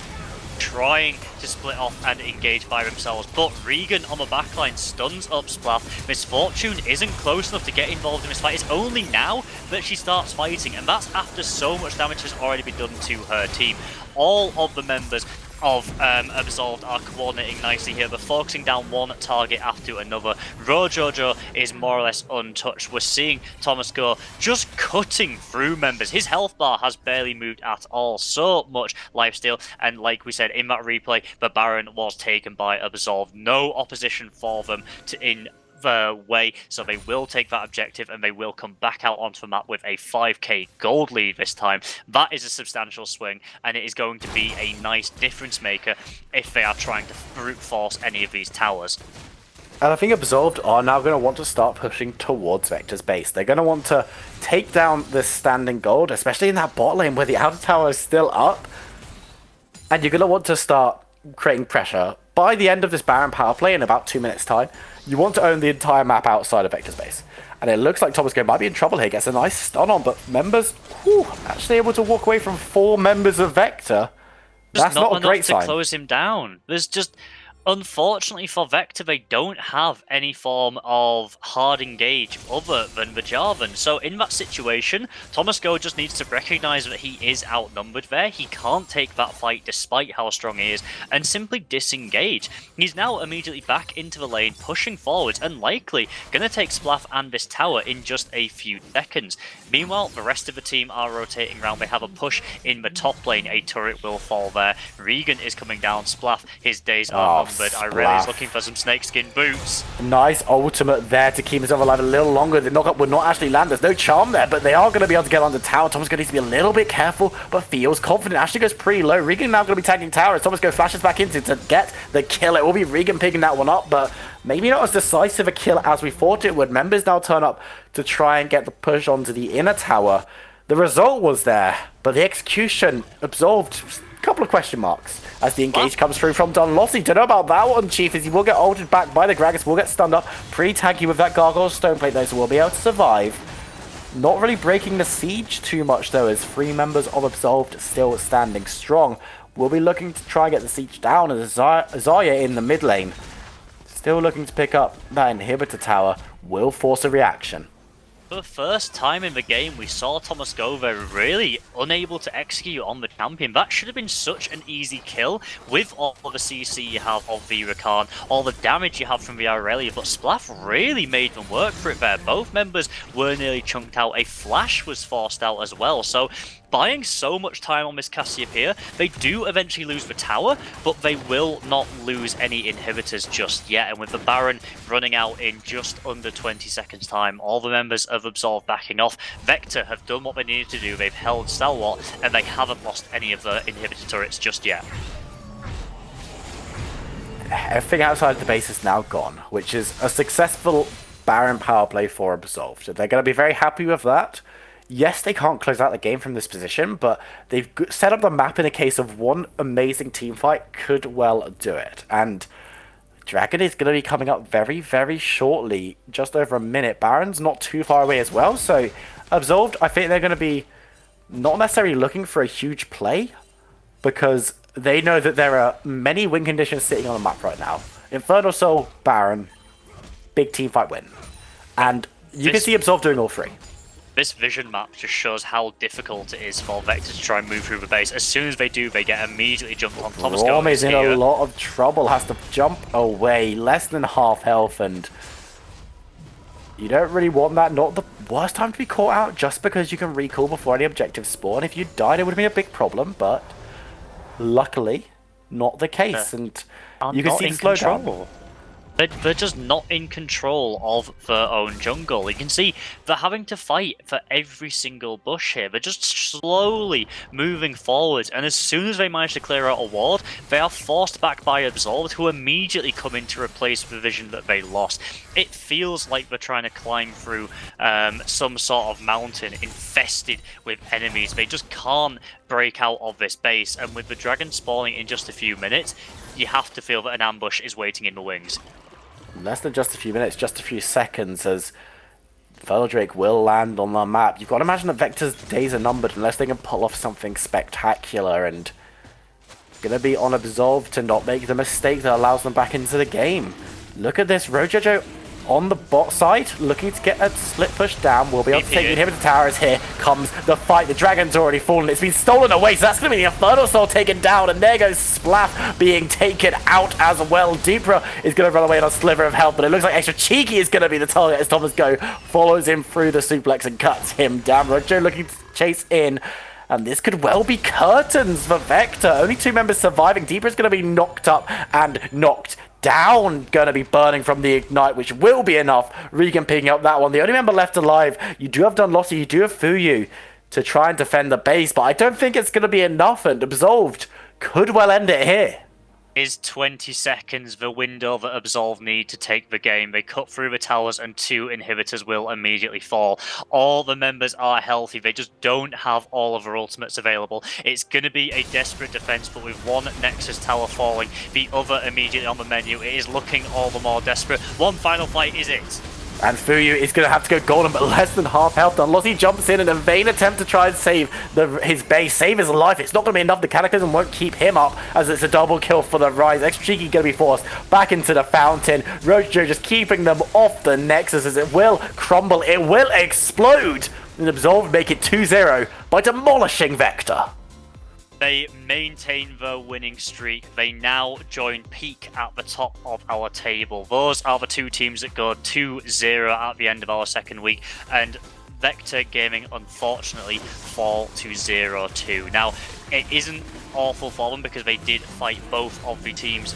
trying to split off and engage by themselves, but Regan on the backline stuns up Splaff. Misfortune isn't close enough to get involved in this fight. It's only now that she starts fighting, and that's after so much damage has already been done to her team. All of the members of Absolved are coordinating nicely here. They're focusing down one target after another. Rojojo is more or less untouched. We're seeing Thomas Go just cutting through members. His health bar has barely moved at all. So much lifesteal, and like we said in that replay, the Baron was taken by Absolved. No opposition for them in the way, so they will take that objective and they will come back out onto the map with a 5k gold lead this time. That is a substantial swing, and it is going to be a nice difference maker if they are trying to brute force any of these towers. And I think Absolved are now going to want to start pushing towards Vector's base. They're going to want to take down this standing gold, especially in that bot lane where the outer tower is still up. And you're going to want to start creating pressure. By the end of this Baron power play in about 2 minutes time, you want to own the entire map outside of Vector's base. And it looks like Thomas Go might be in trouble here. Gets a nice stun on, but members, actually able to walk away from 4 members of Vector. That's not a great sign. To close him down. There's just, unfortunately for Vector, they don't have any form of hard engage other than the Jarvan. So in that situation, Thomas Go just needs to recognise that he is outnumbered there. He can't take that fight despite how strong he is, and simply disengage. He's now immediately back into the lane, pushing forwards, and likely going to take Splaff and this tower in just a few seconds. Meanwhile, the rest of the team are rotating around. They have a push in the top lane. A turret will fall there. Regan is coming down. Splaff, his days are numbered. Irelia is looking for some snakeskin boots. Nice ultimate there to keep himself alive a little longer. The knockup would not actually land. There's no charm there, but they are going to be able to get on the tower. Thomas Go needs to be a little bit careful, but feels confident. Actually goes pretty low. Regan now going to be tagging tower as Thomas Go flashes back into to get the kill. It will be Regan picking that one up, but maybe not as decisive a kill as we thought it would. Members now turn up to try and get the push onto the inner tower. The result was there, but the execution, Absolved, couple of question marks as the engage comes through from Dunlossie. Don't know about that one, Chief, as he will get altered back by the Gragas, will get stunned up. Pretty tanky with that Gargoyle Stone Plate though, so we'll be able to survive. Not really breaking the siege too much though, as 3 members of Absolved still standing strong. We'll be looking to try and get the siege down as Zarya in the mid lane. Still looking to pick up that inhibitor tower, will force a reaction. For the first time in the game, we saw Thomas Gove really unable to execute on the champion. That should have been such an easy kill with all the CC you have of the Rakan, all the damage you have from the Aurelia, but Splaff really made them work for it there. Both members were nearly chunked out. A flash was forced out as well, so buying so much time on this Cassiopeia, they do eventually lose the tower, but they will not lose any inhibitors just yet. And with the Baron running out in just under 20 seconds time, all the members of Absolved backing off, Vector have done what they needed to do. They've held Stalwart, and they haven't lost any of the inhibitor turrets just yet. Everything outside the base is now gone, which is a successful Baron power play for Absolved. They're going to be very happy with that. Yes, they can't close out the game from this position, but they've set up the map in a case of one amazing team fight could well do it. And Dragon is going to be coming up very, very shortly, just over a minute. Baron's not too far away as well, so Absolved, I think they're going to be not necessarily looking for a huge play, because they know that there are many win conditions sitting on the map right now. Infernal Soul, Baron, big team fight win. And you can see Absolved doing all 3. This vision map just shows how difficult it is for Vector to try and move through the base. As soon as they do, they get immediately jumped on. Thomas Rom Gove is in a lot of trouble, has to jump away, less than half health, and you don't really want that. Not the worst time to be caught out, just because you can recall before any objectives spawn. If you died, it would have been a big problem, but luckily, not the case, and you can see the slowdown. They're just not in control of their own jungle. You can see they're having to fight for every single bush here. They're just slowly moving forward, and as soon as they manage to clear out a ward, they are forced back by Absolved, who immediately come in to replace the vision that they lost. It feels like they're trying to climb through some sort of mountain infested with enemies. They just can't break out of this base, and with the dragon spawning in just a few minutes, you have to feel that an ambush is waiting in the wings. Less than just a few minutes, just a few seconds, as Drake will land on the map. You've got to imagine that Vector's days are numbered unless they can pull off something spectacular, and going to be on Absolved to not make the mistake that allows them back into the game. Look at this, Rojojo on the bot side, looking to get a split push down. We'll be able to take the inhibitor towers. Here comes the fight. The dragon's already fallen. It's been stolen away, so that's going to be the Infernal Soul taken down, and there goes Splaff being taken out as well. Dupra is going to run away on a sliver of health, but it looks like Extra Cheeky is going to be the target as Thomas Go follows him through the suplex and cuts him down. Rojo looking to chase in, and this could well be curtains for Vector. Only 2 members surviving. Deepra's going to be knocked up and knocked down, going to be burning from the ignite, which will be enough. Regan picking up that one. The only member left alive, you do have Dunlossie, you do have Fuyu to try and defend the base, but I don't think it's going to be enough, and Absolved could well end it here. Is 20 seconds the window that Absolved need to take the game? They cut through the towers and 2 inhibitors will immediately fall. All the members are healthy. They just don't have all of their ultimates available. It's going to be a desperate defense, but with one Nexus tower falling, the other immediately on the menu, it is looking all the more desperate. One final fight is it. And Fuyu is going to have to go golden, but less than half health. Dunlossie jumps in a vain attempt to try and save his base, save his life. It's not going to be enough. The Cataclysm won't keep him up, as it's a double kill for the Rise. Extra Cheeky going to be forced back into the fountain. Rojo just keeping them off the Nexus, as it will crumble. It will explode. And Absolved make it 2-0 by demolishing Vector. They maintain the winning streak. They now join Peak at the top of our table. Those are the 2 teams that go 2-0 at the end of our second week, and Vector Gaming unfortunately fall to 0-2. Now, it isn't awful for them because they did fight both of the teams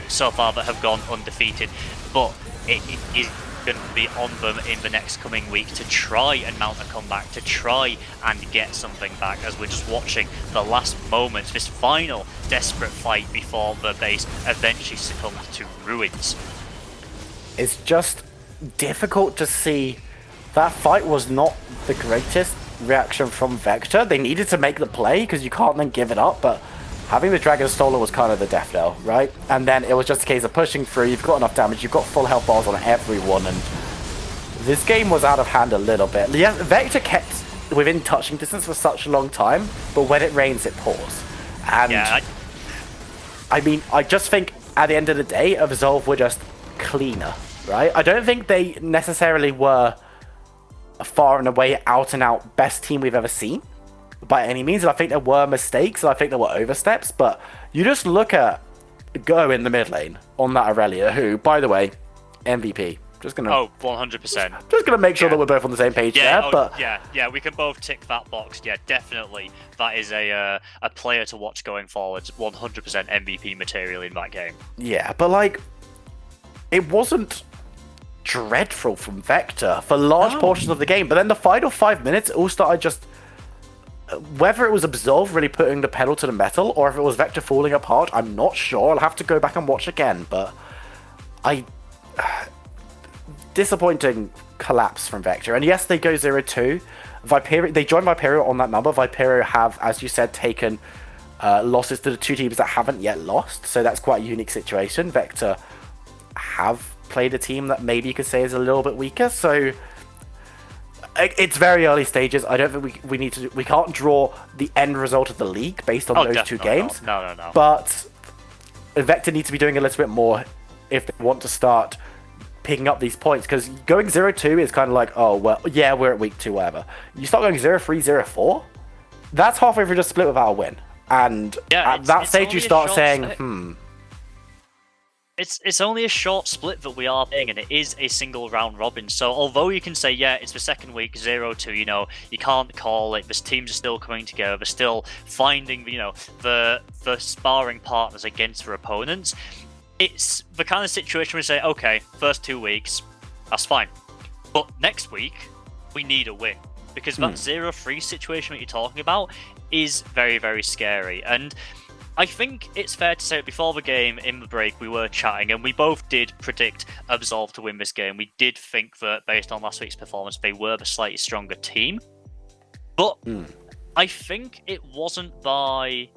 so far that have gone undefeated, but it is going to be on them in the next coming week to try and mount a comeback, to try and get something back, as we're just watching the last moments, this final desperate fight before the base eventually succumbed to ruins. It's just difficult to see. That fight was not the greatest reaction from Vector. They needed to make the play because you can't then give it up, but having the Dragon Stolen was kind of the death knell, right? And then it was just a case of pushing through. You've got enough damage. You've got full health bars on everyone, and this game was out of hand a little bit. Yeah, Vector kept within touching distance for such a long time, but when it rains, it pours. And yeah, I mean, I just think at the end of the day, Absolved were just cleaner, right? I don't think they necessarily were a far and away out and out best team we've ever seen by any means. And I think there were mistakes, and I think there were oversteps, but you just look at Go in the mid lane on that Aurelia, who, by the way, MVP. Just gonna 100%. Just gonna make sure that we're both on the same page there. But yeah, we can both tick that box. Yeah, definitely. That is a player to watch going forwards. 100% MVP material in that game. Yeah, but like, it wasn't dreadful from Vector for large portions of the game. But then the final 5 minutes, it all started just. Whether it was Absolved really putting the pedal to the metal, or if it was Vector falling apart, I'm not sure. I'll have to go back and watch again. But disappointing collapse from Vector. And yes, they go 0-2. They joined Viperio on that number. Viperio have, as you said, taken losses to the two teams that haven't yet lost. So that's quite a unique situation. Vector have played a team that maybe you could say is a little bit weaker. So it's very early stages. I don't think we can't draw the end result of the league based on those two games. No. But Vector needs to be doing a little bit more if they want to start picking up these points, because going 0-2 is kind of like, oh, well, yeah, we're at week 2, whatever. You start going 0-3, 0-4, that's halfway through just split without a win. And at that stage, you start saying, It's only a short split that we are playing, and it is a single round robin. So although you can say, yeah, it's the second week, 0-2, you can't call it. The teams are still coming together. They're still finding, the sparring partners against their opponents. It's the kind of situation where you say, okay, first 2 weeks, that's fine. But next week, we need a win. Because that 0-3 situation that you're talking about is very, very scary. And I think it's fair to say before the game, in the break, we were chatting, and we both did predict Absolved to win this game. We did think that, based on last week's performance, they were the slightly stronger team. But I think it wasn't by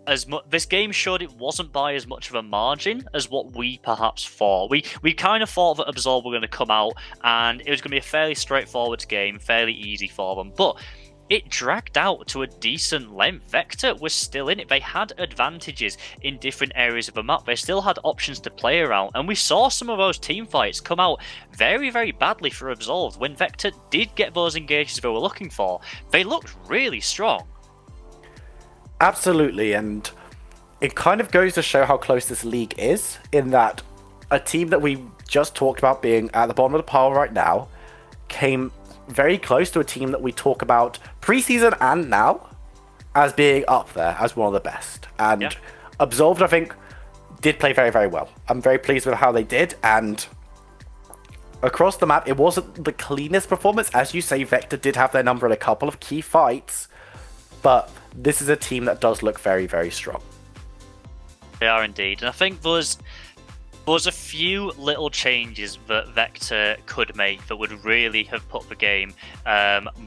as much. This game showed it wasn't by as much of a margin as what we perhaps thought. We kind of thought that Absolved were going to come out, and it was going to be a fairly straightforward game, fairly easy for them. But it dragged out to a decent length. Vector was still in it. They had advantages in different areas of the map. They still had options to play around. And we saw some of those team fights come out very, very badly for Absolved. When Vector did get those engages they were looking for, they looked really strong. Absolutely. And it kind of goes to show how close this league is, in that a team that we just talked about being at the bottom of the pile right now came very close to a team that we talk about preseason and now as being up there as one of the best. And Absolved, I think, did play very, very well. I'm very pleased with how they did, and across the map, it wasn't the cleanest performance. As you say, Vector did have their number in a couple of key fights, but this is a team that does look very, very strong. They are indeed, and I think there's a few little changes that Vector could make that would really have put the game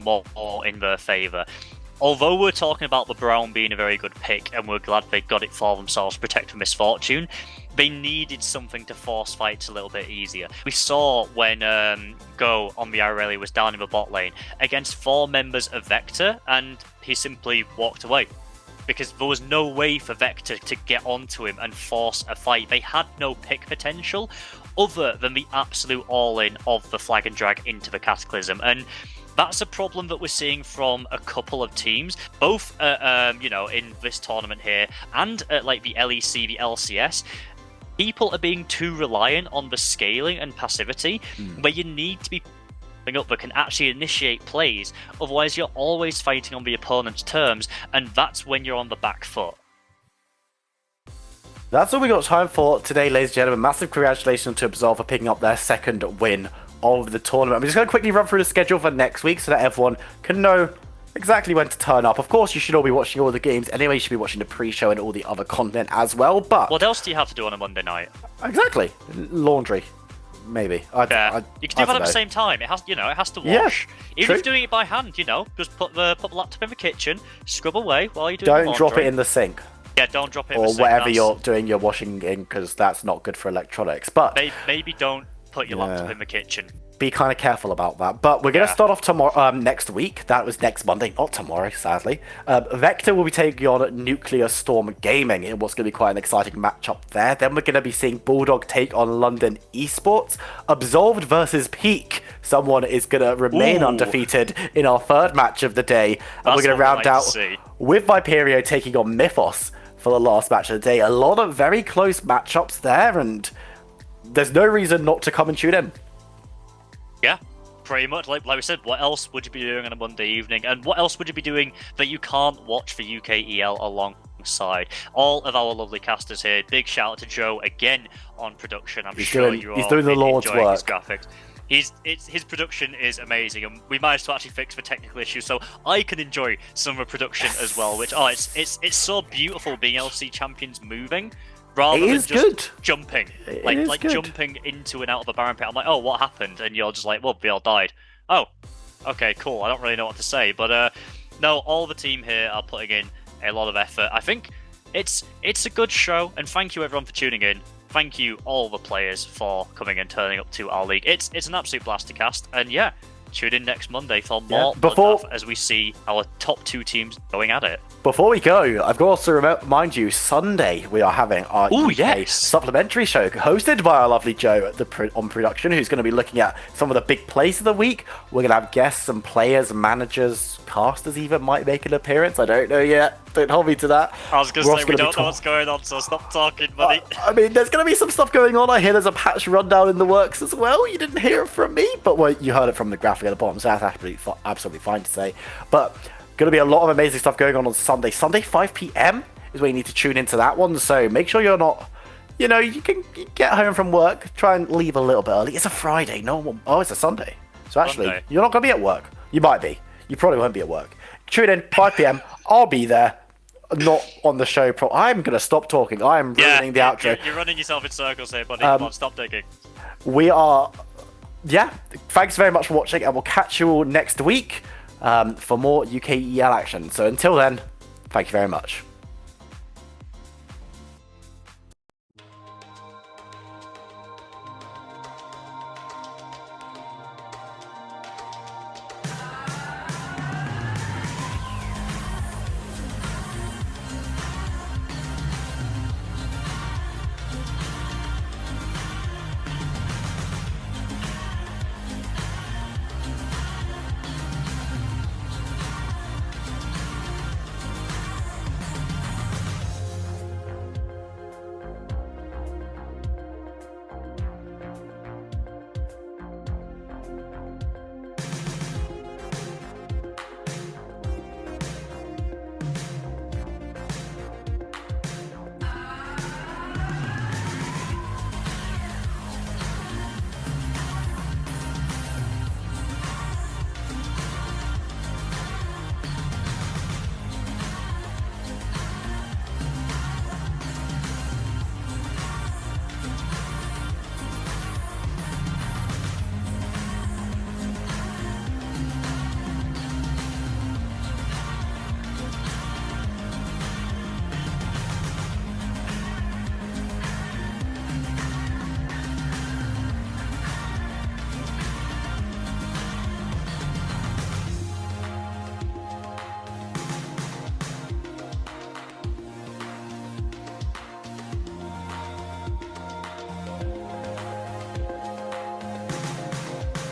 more in their favour. Although we're talking about the Brown being a very good pick, and we're glad they got it for themselves to protect from misfortune, they needed something to force fights a little bit easier. We saw when Go on the Aurelia was down in the bot lane against 4 members of Vector, and he simply walked away. Because there was no way for Vector to get onto him and force a fight. They had no pick potential other than the absolute all-in of the flag and drag into the Cataclysm. And that's a problem that we're seeing from a couple of teams, both in this tournament here and at like the LEC, the LCS. People are being too reliant on the scaling and passivity, where you need to be up that can actually initiate plays. Otherwise, you're always fighting on the opponent's terms, and that's when you're on the back foot. That's all we got time for today, ladies and gentlemen. Massive congratulations to Absolved for picking up their second win of the tournament. I'm just going to quickly run through the schedule for next week so that everyone can know exactly when to turn up. Of course, you should all be watching all the games anyway. You should be watching the pre-show and all the other content as well. But what else do you have to do on a Monday night? Exactly. Laundry. Maybe. You can do that at the same time. It has to wash. Yeah, even true. if you're doing it by hand, just put the laptop in the kitchen, scrub away while you're doing the laundry. Don't drop it in the sink. Yeah, don't drop it. Or whatever you're doing your washing in, because that's not good for electronics. But maybe don't put your laptop in the kitchen. Be kind of careful about that. But we're going to start off tomorrow, next week. That was next Monday, not tomorrow, sadly. Vector will be taking on Nuclear Storm Gaming in what's going to be quite an exciting matchup there. Then we're going to be seeing Bulldog take on London Esports. Absolved versus Peak. Someone is going to remain undefeated in our third match of the day. And we're going to round out with Viperio taking on Mythos for the last match of the day. A lot of very close matchups there, and there's no reason not to come and tune in. Yeah, pretty much. Like we said, what else would you be doing on a Monday evening? And what else would you be doing that you can't watch for UKEL alongside all of our lovely casters here? Big shout out to Joe again on production. I'm sure you're all doing the Lord's work. His graphics. His production is amazing, and we managed to actually fix the technical issues, so I can enjoy some of the production as well. Which it's so beautiful being able to see champions moving. Rather than just jumping, like jumping into and out of a Baron pit. I'm like, oh, what happened? And you're just like, well, we all died. Oh, okay, cool. I don't really know what to say, but no, all the team here are putting in a lot of effort. I think it's a good show, and thank you everyone for tuning in. Thank you all the players for coming and turning up to our league. It's an absolute blast to cast, and yeah, tune in next Monday for more as we see our top two teams going at it. Before we go, I've got to remind you, Sunday we are having our supplementary show hosted by our lovely Joe on production, who's going to be looking at some of the big plays of the week. We're going to have guests and players, managers, casters even might make an appearance. I don't know yet. Don't hold me to that. I was going to say, we don't know what's going on, so stop talking, buddy. I mean, there's going to be some stuff going on. I hear there's a patch rundown in the works as well. You didn't hear it from me, but well, you heard it from the graphic at the bottom, so that's absolutely fine to say. But going to be a lot of amazing stuff going on Sunday. Sunday, 5 p.m. is where you need to tune into that one, so make sure you're not, you can get home from work, try and leave a little bit early. It's a Friday. It's a Sunday. So actually, you're not going to be at work. You might be. You probably won't be at work. Tune in, 5 p.m. I'll be there. Not on the show. I'm going to stop talking. I am ruining the outro. You're running yourself in circles here, buddy. Come on, stop digging. We are... Yeah, thanks very much for watching, and we'll catch you all next week for more UKEL action. So until then, thank you very much.